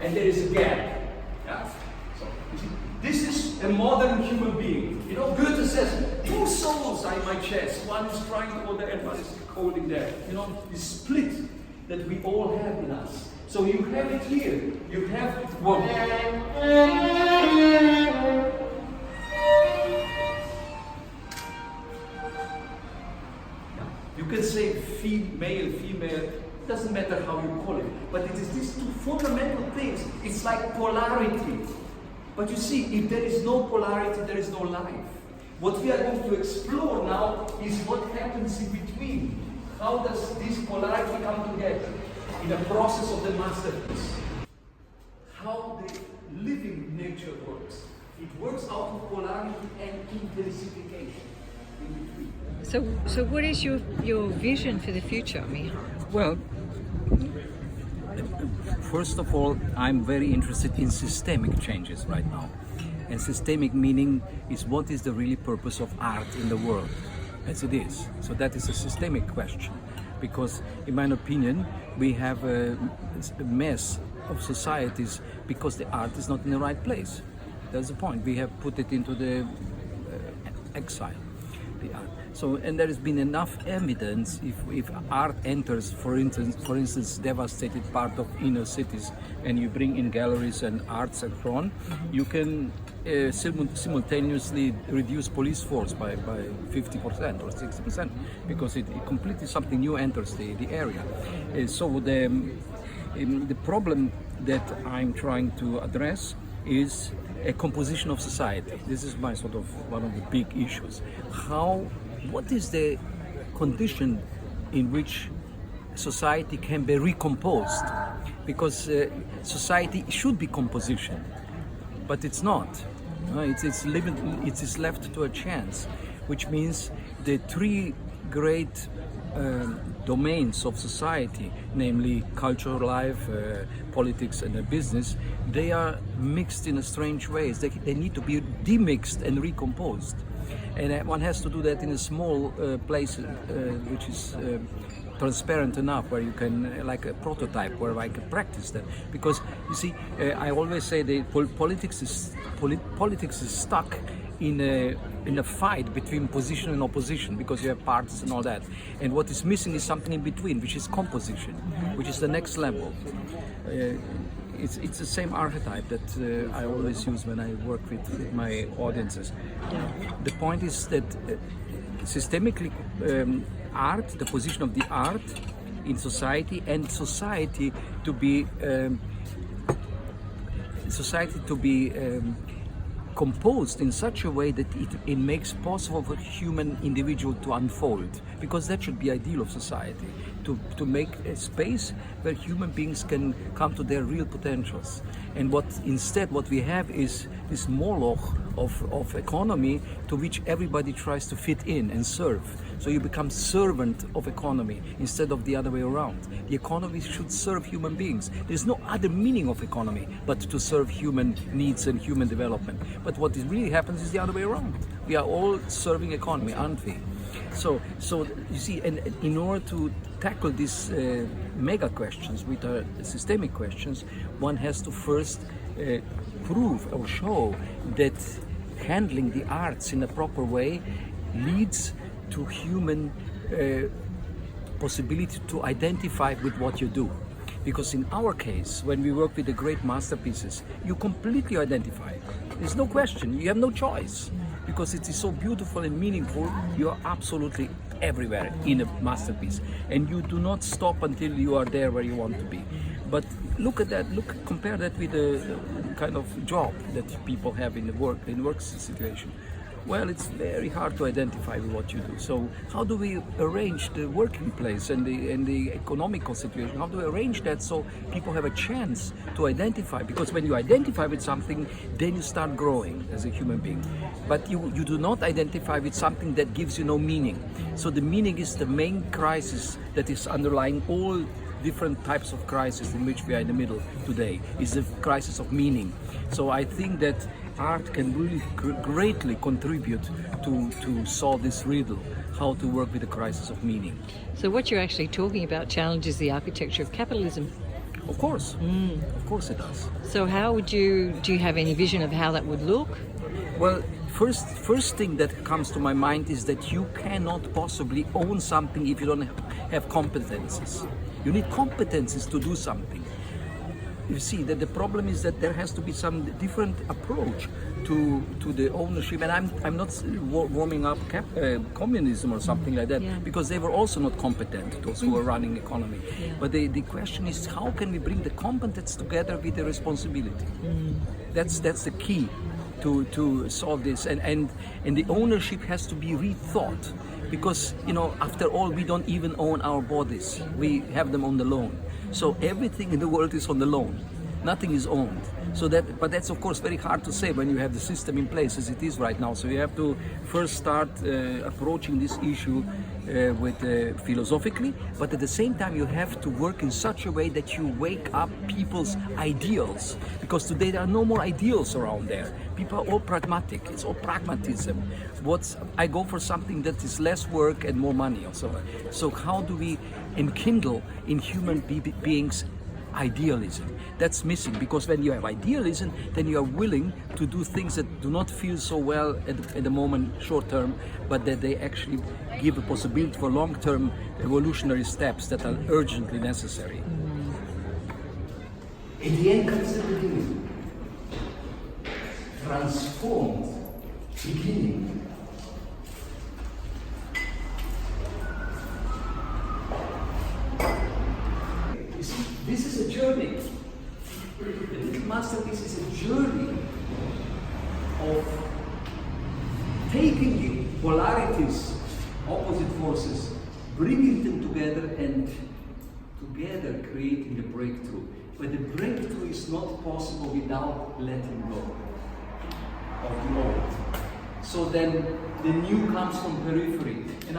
and there is a gap. Yeah? So, you see, this is a modern human being. You know, Goethe says, two souls are in my chest. One is trying to go there and one is holding there. You know, this split that we all have in us. So you have it here. You have one. You can say male, female, it doesn't matter how you call it, but it is these two fundamental things. It's like polarity. But you see, if there is no polarity, there is no life. What we are going to explore now is what happens in between. How does this polarity come together in the process of the masterpiece? How the living nature works. It works out of polarity and intensification in between. So what is your vision for the future, Miha? Well, first of all, I'm very interested in systemic changes right now. And systemic meaning is what is the really purpose of art in the world, as it is. So that is a systemic question. Because, in my opinion, we have a mess of societies because the art is not in the right place. That's the point. We have put it into the exile. The art. So, and there has been enough evidence if art enters, for instance, devastated part of inner cities, and you bring in galleries and arts and so on, you can simultaneously reduce police force by 50% or 60% because it completely something new enters the area. So the problem that I'm trying to address is a composition of society. This is my sort of one of the big issues. What is the condition in which society can be recomposed? Because society should be composition, but it's not. It is left to a chance, which means the three great domains of society, namely cultural life, politics and business, they are mixed in a strange ways. They need to be demixed and recomposed. And one has to do that in a small place which is transparent enough where you can, like a prototype, where I can practice that. Because you see, I always say that politics is stuck in a fight between position and opposition, because you have parts and all that. And what is missing is something in between, which is composition, which is the next level. It's the same archetype that I always use when I work with my audiences. The point is that systemically, art, the position of the art in society, and society to be composed in such a way that it makes possible for human individual to unfold, because that should be ideal of society, to make a space where human beings can come to their real potentials. And what we have is this moloch of economy to which everybody tries to fit in and serve. So you become servant of economy instead of the other way around. The economy should serve human beings. There's no other meaning of economy but to serve human needs and human development. But what really happens is the other way around. We are all serving economy, aren't we? So you see, and in order to tackle these mega questions, which are systemic questions, one has to first prove or show that handling the arts in a proper way leads to human possibility to identify with what you do. Because in our case, when we work with the great masterpieces, you completely identify. There's no question, you have no choice. Because it is so beautiful and meaningful, you are absolutely everywhere in a masterpiece. And you do not stop until you are there where you want to be. But look at that, compare that with the kind of job that people have in the work situation. Well, it's very hard to identify with what you do. So how do we arrange the working place and the economical situation? How do we arrange that so people have a chance to identify? Because when you identify with something, then you start growing as a human being. But you do not identify with something that gives you no meaning. So the meaning is the main crisis that is underlying all different types of crises in which we are in the middle today, is the crisis of meaning. So I think that art can really greatly contribute to solve this riddle, how to work with the crisis of meaning. So what you're actually talking about challenges the architecture of capitalism. Of course it does. So how would do you have any vision of how that would look? Well, first thing that comes to my mind is that you cannot possibly own something if you don't have competences. You need competences to do something. You see that the problem is that there has to be some different approach to the ownership, and I'm not warming up communism or something like that, because they were also not competent, those who were running economy. But the question is, how can we bring the competence together with the responsibility? That's the key to solve this, and the ownership has to be rethought, because after all, we don't even own our bodies. We have them on the loan. So everything in the world is on the loan. Nothing is owned. But that's of course very hard to say when you have the system in place as it is right now. So you have to first start approaching this issue philosophically, but at the same time you have to work in such a way that you wake up people's ideals. Because today there are no more ideals around there. People are all pragmatic. It's all pragmatism. I go for something that is less work and more money also. So how do we enkindle in human beings idealism? That's missing, because when you have idealism, then you are willing to do things that do not feel so well at the moment, short term, but that they actually give a possibility for long-term evolutionary steps that are urgently necessary. At the end comes the beginning. Transformed beginning. You see, this is a journey. The little masterpiece is a journey of taking the polarities, opposite forces, bringing them together, and together creating a breakthrough. But the breakthrough is not possible without letting go of the old. So then the new comes from periphery. And